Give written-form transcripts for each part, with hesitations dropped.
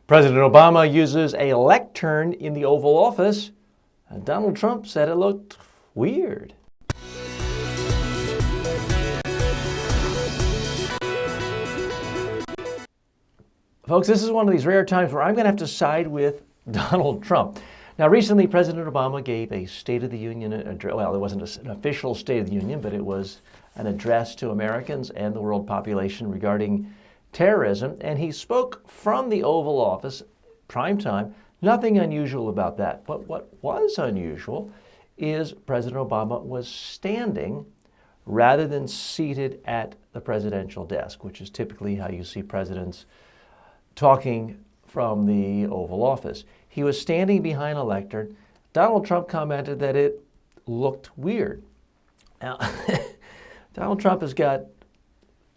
President Obama uses a lectern in the Oval Office, and Donald Trump said it looked weird. Folks, this is one of these rare times where I'm going to have to side with Donald Trump. Now, recently, President Obama gave a State of the Union address. Well, it wasn't an official State of the Union, but it was an address to Americans and the world population regarding terrorism. And he spoke from the Oval Office, prime time. Nothing unusual about that. But what was unusual is President Obama was standing rather than seated at the presidential desk, which is typically how you see presidents talking from the Oval Office. He was standing behind a lectern. Donald Trump commented that it looked weird. Now, Donald Trump has got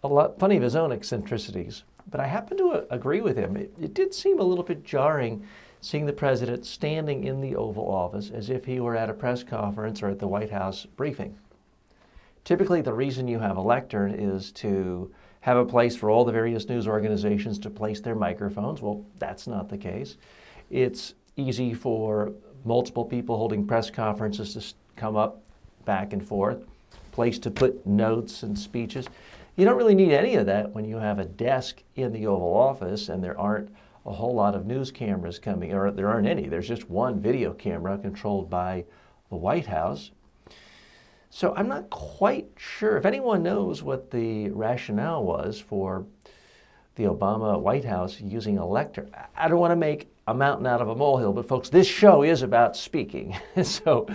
plenty of his own eccentricities, but I happen to agree with him. It did seem a little bit jarring seeing the president standing in the Oval Office as if he were at a press conference or at the White House briefing. Typically, the reason you have a lectern is to have a place for all the various news organizations to place their microphones. Well, that's not the case. It's easy for multiple people holding press conferences to come up back and forth, place to put notes and speeches. You don't really need any of that when you have a desk in the Oval Office and there aren't a whole lot of news cameras coming, or there aren't any. There's just one video camera controlled by the White House. So I'm not quite sure. If anyone knows what the rationale was for the Obama White House using a lectern, I don't want to make a mountain out of a molehill, but folks, this show is about speaking. So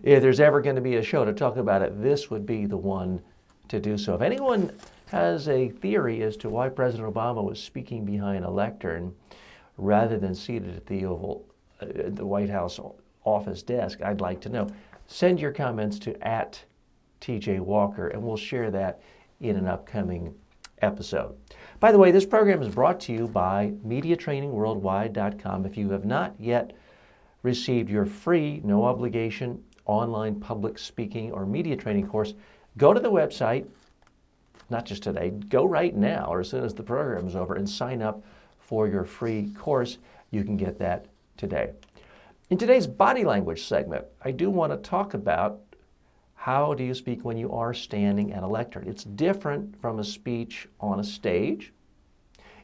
if there's ever going to be a show to talk about it, this would be the one to do so. If anyone has a theory as to why President Obama was speaking behind a lectern rather than seated at the White House office desk, I'd like to know. Send your comments to @TJ Walker, and we'll share that in an upcoming episode. By the way, this program is brought to you by MediaTrainingWorldwide.com. If you have not yet received your free, no obligation, online public speaking or media training course, go to the website, not just today, go right now or as soon as the program is over and sign up for your free course. You can get that today. In today's body language segment, I do want to talk about how do you speak when you are standing at a lectern. It's different from a speech on a stage.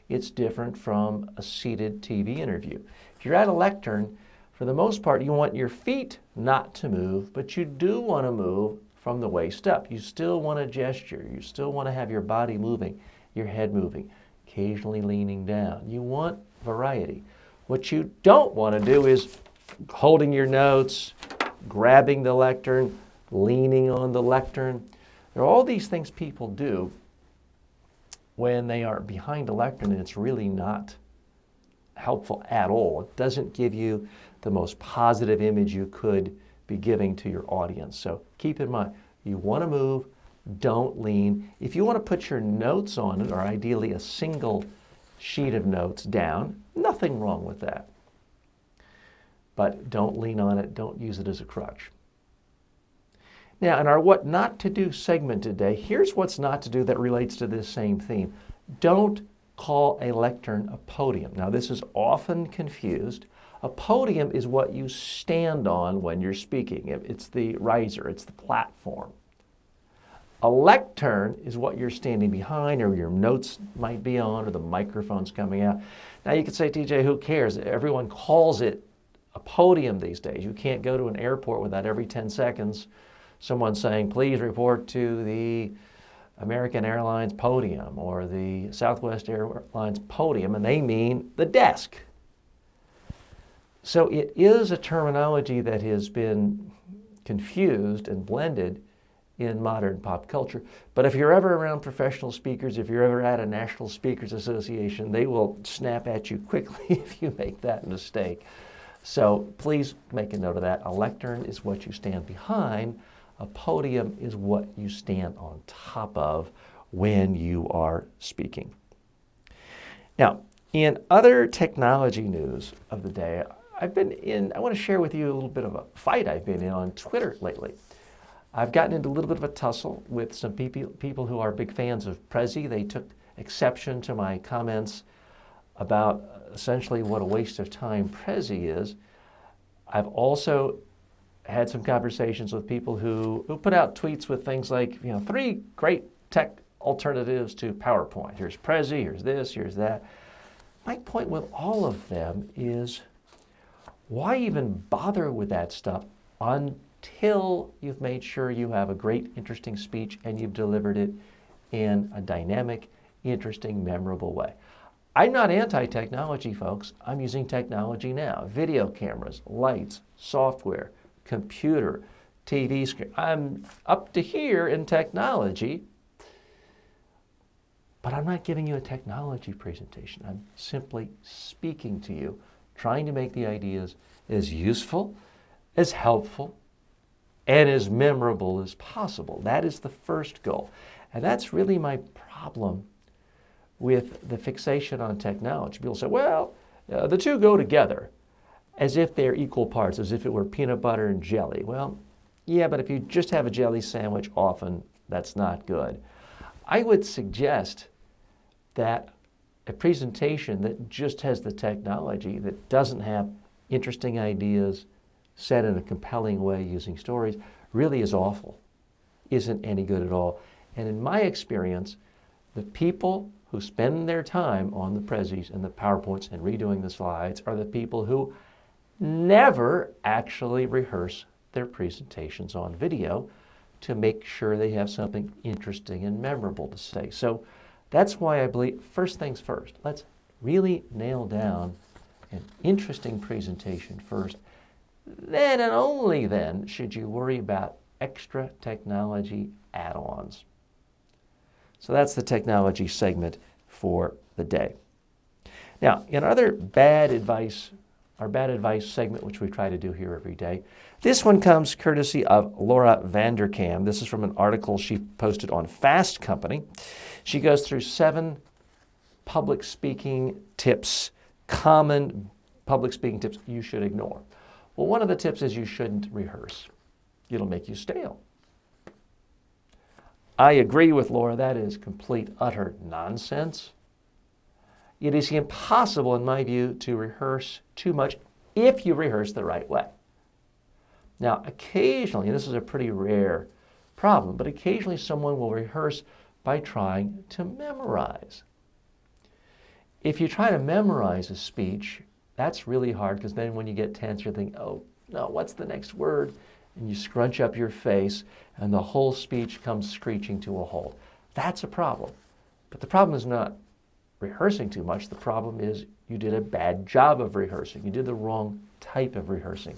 It's different from a seated TV interview. If you're at a lectern, for the most part, you want your feet not to move, but you do want to move from the waist up. You still want to gesture. You still want to have your body moving, your head moving, occasionally leaning down. You want variety. What you don't want to do is holding your notes, grabbing the lectern, leaning on the lectern. There are all these things people do when they are behind a lectern, and it's really not helpful at all. It doesn't give you the most positive image you could be giving to your audience. So keep in mind, you want to move, don't lean. If you want to put your notes on it, or ideally a single sheet of notes down, nothing wrong with that. But don't lean on it, don't use it as a crutch. Now, in our What Not to Do segment today, here's what's not to do that relates to this same theme. Don't call a lectern a podium. Now, this is often confused. A podium is what you stand on when you're speaking. It's the riser, it's the platform. A lectern is what you're standing behind, or your notes might be on, or the microphone's coming out. Now, you could say, TJ, who cares? Everyone calls it a podium these days. You can't go to an airport without every 10 seconds someone saying, please report to the American Airlines podium or the Southwest Airlines podium, and they mean the desk. So it is a terminology that has been confused and blended in modern pop culture. But if you're ever around professional speakers, if you're ever at a National Speakers Association, they will snap at you quickly if you make that mistake. So please make a note of that. A lectern is what you stand behind. A podium is what you stand on top of when you are speaking. Now, in other technology news of the day, I want to share with you a little bit of a fight I've been in on Twitter lately. I've gotten into a little bit of a tussle with some people who are big fans of Prezi. They took exception to my comments about essentially what a waste of time Prezi is. I've also had some conversations with people who put out tweets with things like, 3 great tech alternatives to PowerPoint. Here's Prezi, here's this, here's that. My point with all of them is, why even bother with that stuff until you've made sure you have a great, interesting speech and you've delivered it in a dynamic, interesting, memorable way. I'm not anti-technology, folks. I'm using technology now. Video cameras, lights, software, computer, TV screen. I'm up to here in technology, but I'm not giving you a technology presentation. I'm simply speaking to you, trying to make the ideas as useful, as helpful, and as memorable as possible. That is the first goal. And that's really my problem with the fixation on technology. People say, well, the two go together, as if they're equal parts, as if it were peanut butter and jelly. Well, yeah, but if you just have a jelly sandwich often, that's not good. I would suggest that a presentation that just has the technology, that doesn't have interesting ideas said in a compelling way using stories, really is awful, isn't any good at all. And in my experience, the people who spend their time on the Prezis and the PowerPoints and redoing the slides are the people who never actually rehearse their presentations on video to make sure they have something interesting and memorable to say. So that's why I believe, first things first, let's really nail down an interesting presentation first. Then and only then should you worry about extra technology add-ons. So that's the technology segment for the day. Now, in other bad advice, our bad advice segment, which we try to do here every day, this one comes courtesy of Laura Vanderkam. This is from an article she posted on Fast Company. She goes through 7 public speaking tips, common public speaking tips you should ignore. Well, one of the tips is you shouldn't rehearse. It'll make you stale. I agree with Laura, that is complete, utter nonsense. It is impossible, in my view, to rehearse too much if you rehearse the right way. Now, occasionally, and this is a pretty rare problem, but occasionally someone will rehearse by trying to memorize. If you try to memorize a speech, that's really hard, because then when you get tense, you think, oh, no, what's the next word? And you scrunch up your face, and the whole speech comes screeching to a halt. That's a problem. But the problem is not rehearsing too much. The problem is you did a bad job of rehearsing. You did the wrong type of rehearsing.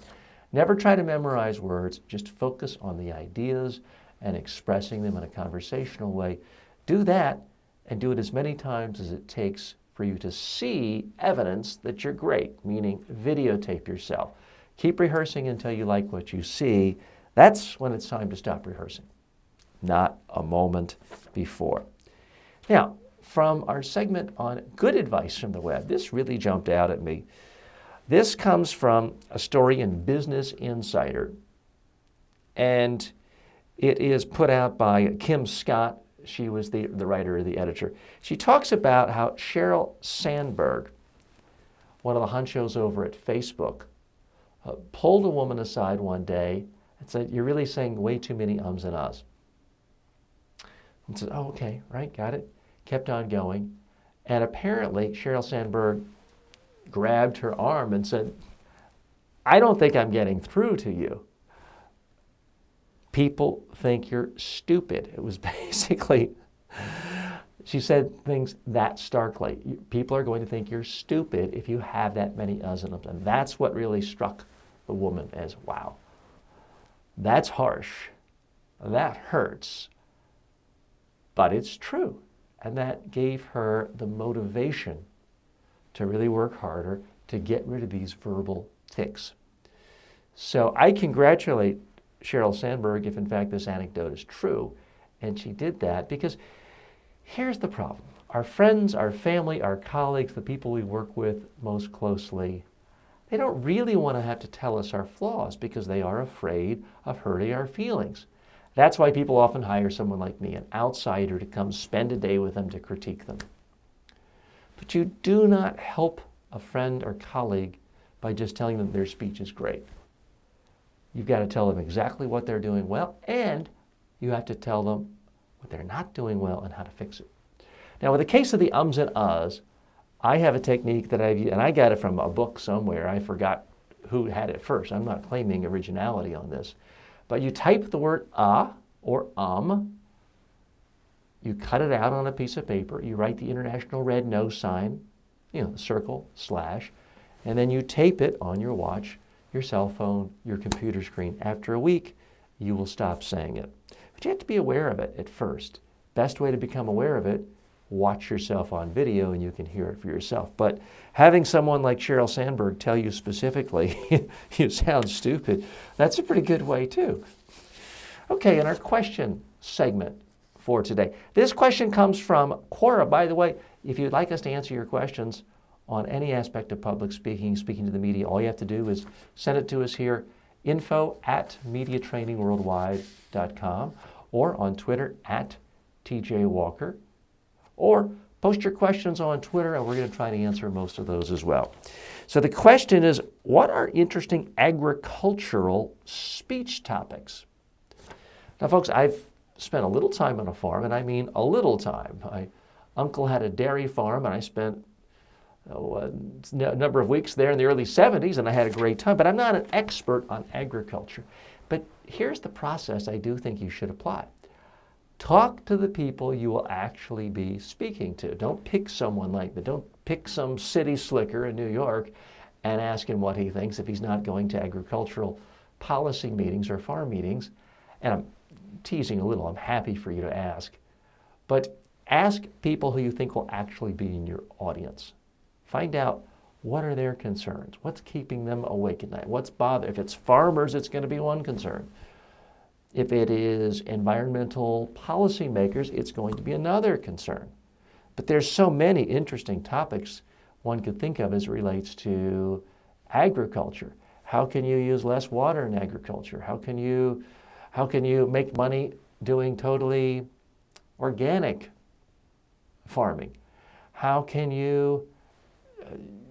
Never try to memorize words. Just focus on the ideas and expressing them in a conversational way. Do that, and do it as many times as it takes for you to see evidence that you're great, meaning videotape yourself. Keep rehearsing until you like what you see. That's when it's time to stop rehearsing, not a moment before. Now, from our segment on good advice from the web, this really jumped out at me. This comes from a story in Business Insider, and it is put out by Kim Scott. She was the writer or the editor. She talks about how Sheryl Sandberg, one of the honchos over at Facebook, pulled a woman aside one day and said, "You're really saying way too many ums and ahs." And said, "Oh, okay, right, got it." Kept on going. And apparently, Sheryl Sandberg grabbed her arm and said, "I don't think I'm getting through to you. People think you're stupid." It was basically, she said things that starkly. People are going to think you're stupid if you have that many uhs and ums. And that's what really struck the woman as, wow, that's harsh. That hurts. But it's true. And that gave her the motivation to really work harder to get rid of these verbal tics. So I congratulate Sheryl Sandberg if, in fact, this anecdote is true. And she did that because here's the problem. Our friends, our family, our colleagues, the people we work with most closely, they don't really want to have to tell us our flaws because they are afraid of hurting our feelings. That's why people often hire someone like me, an outsider, to come spend a day with them to critique them. But you do not help a friend or colleague by just telling them their speech is great. You've got to tell them exactly what they're doing well, and you have to tell them what they're not doing well and how to fix it. Now, with the case of the ums and uhs, I have a technique that I've used, and I got it from a book somewhere. I forgot who had it first. I'm not claiming originality on this. But you type the word or you cut it out on a piece of paper, you write the international red no sign, the circle, slash, and then you tape it on your watch, your cell phone, your computer screen. After a week, you will stop saying it. But you have to be aware of it at first. Best way to become aware of it, watch yourself on video and you can hear it for yourself. But having someone like Sheryl Sandberg tell you specifically, you sound stupid, that's a pretty good way too. Okay, in our question segment for today. This question comes from Quora. By the way, if you'd like us to answer your questions on any aspect of public speaking, speaking to the media, all you have to do is send it to us here, info@mediatrainingworldwide.com, or on Twitter @TJWalker, or post your questions on Twitter, and we're going to try to answer most of those as well. So the question is, what are interesting agricultural speech topics? Now, folks, I've spent a little time on a farm, and I mean a little time. My uncle had a dairy farm, and I spent a number of weeks there in the early 70s, and I had a great time. But I'm not an expert on agriculture. But here's the process I do think you should apply. Talk to the people you will actually be speaking to. Don't pick someone like that. Don't pick some city slicker in New York and ask him what he thinks if he's not going to agricultural policy meetings or farm meetings. And I'm teasing a little. I'm happy for you to ask. But ask people who you think will actually be in your audience. Find out what are their concerns. What's keeping them awake at night? What's bothering? If it's farmers, it's going to be one concern. If it is environmental policymakers, it's going to be another concern. But there's so many interesting topics one could think of as it relates to agriculture. How can you use less water in agriculture? How can you make money doing totally organic farming? How can you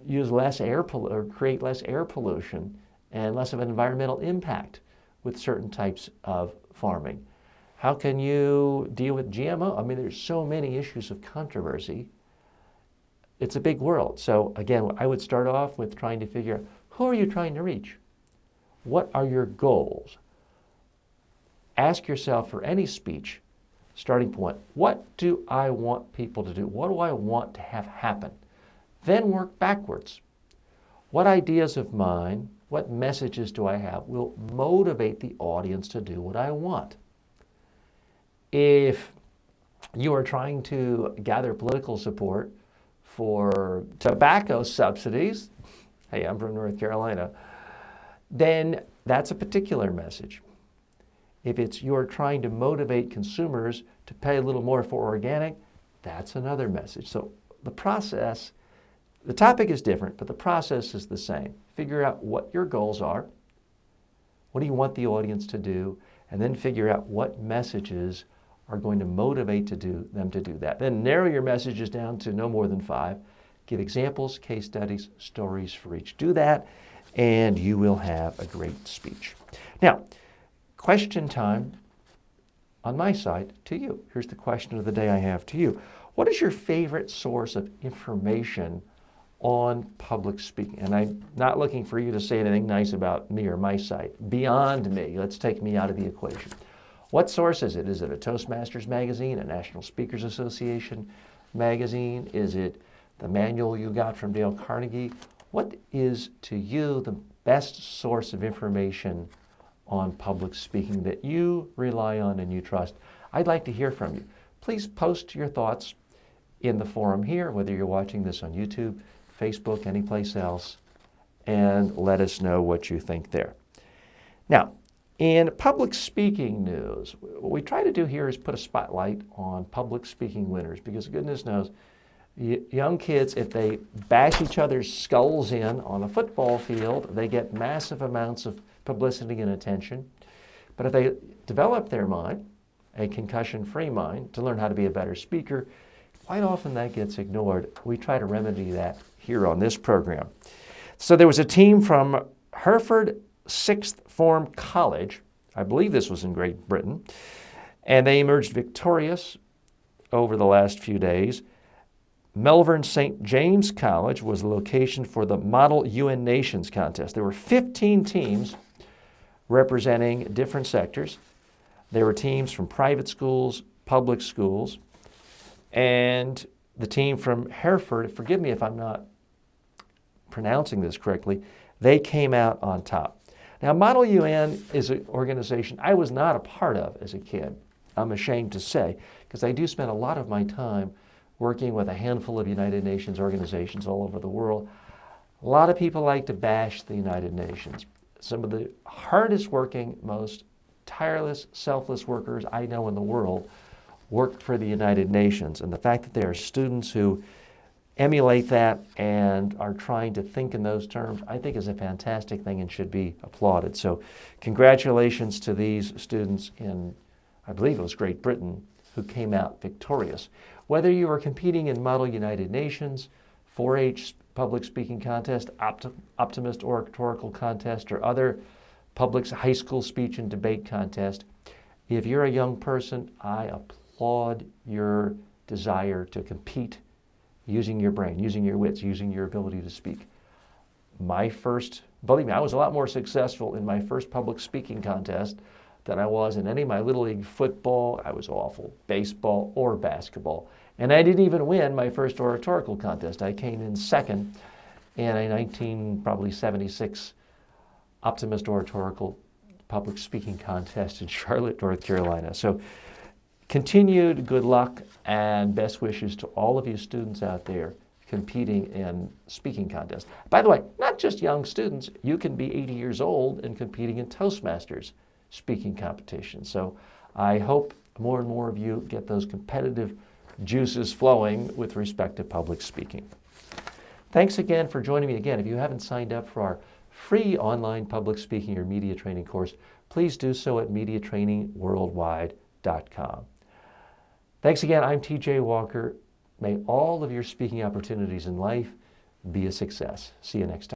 use less air or create less air pollution and less of an environmental impact with certain types of farming? How can you deal with GMO? I mean, there's so many issues of controversy. It's a big world. So again, I would start off with trying to figure out, who are you trying to reach? What are your goals? Ask yourself for any speech, starting point, what do I want people to do? What do I want to have happen? Then work backwards. What ideas of mine, what messages do I have will motivate the audience to do what I want? If you are trying to gather political support for tobacco subsidies, hey, I'm from North Carolina, then that's a particular message. If it's you're trying to motivate consumers to pay a little more for organic, that's another message. So the process, the topic is different, but the process is the same. Figure out what your goals are, what do you want the audience to do, and then figure out what messages are going to motivate them to do that. Then narrow your messages down to no more than 5. Give examples, case studies, stories for each. Do that, and you will have a great speech. Now, question time on my side to you. Here's the question of the day I have to you. What is your favorite source of information on public speaking? And I'm not looking for you to say anything nice about me or my site. Beyond me. Let's take me out of the equation. What source is it? Is it a Toastmasters magazine, a National Speakers Association magazine? Is it the manual you got from Dale Carnegie? What is to you the best source of information on public speaking that you rely on and you trust? I'd like to hear from you. Please post your thoughts in the forum here, whether you're watching this on YouTube, Facebook, anyplace else, and let us know what you think there. Now, in public speaking news, what we try to do here is put a spotlight on public speaking winners, because goodness knows, young kids, if they bash each other's skulls in on a football field, they get massive amounts of publicity and attention. But if they develop their mind, a concussion-free mind, to learn how to be a better speaker, quite often that gets ignored. We try to remedy that here on this program. So there was a team from Hereford Sixth Form College. I believe this was in Great Britain. And they emerged victorious over the last few days. Melbourne St. James College was the location for the Model UN Nations contest. There were 15 teams representing different sectors. There were teams from private schools, public schools, and the team from Hereford, forgive me if I'm not pronouncing this correctly, they came out on top. Now, Model UN is an organization I was not a part of as a kid, I'm ashamed to say, because I do spend a lot of my time working with a handful of United Nations organizations all over the world. A lot of people like to bash the United Nations. Some of the hardest working, most tireless, selfless workers I know in the world worked for the United Nations. And the fact that there are students who emulate that and are trying to think in those terms, I think is a fantastic thing and should be applauded. So congratulations to these students in, I believe it was Great Britain, who came out victorious. Whether you are competing in Model United Nations, 4-H public speaking contest, Optimist oratorical contest, or other public high school speech and debate contest, if you're a young person, I applaud your desire to compete using your brain, using your wits, using your ability to speak. Believe me, I was a lot more successful in my first public speaking contest than I was in any of my Little League football, I was awful, baseball, or basketball. And I didn't even win my first oratorical contest. I came in second in a 1976 Optimist oratorical public speaking contest in Charlotte, North Carolina. So continued good luck and best wishes to all of you students out there competing in speaking contests. By the way, not just young students, you can be 80 years old and competing in Toastmasters speaking competitions. So I hope more and more of you get those competitive juices flowing with respect to public speaking. Thanks again for joining me again. If you haven't signed up for our free online public speaking or media training course, please do so at mediatrainingworldwide.com. Thanks again. I'm TJ Walker. May all of your speaking opportunities in life be a success. See you next time.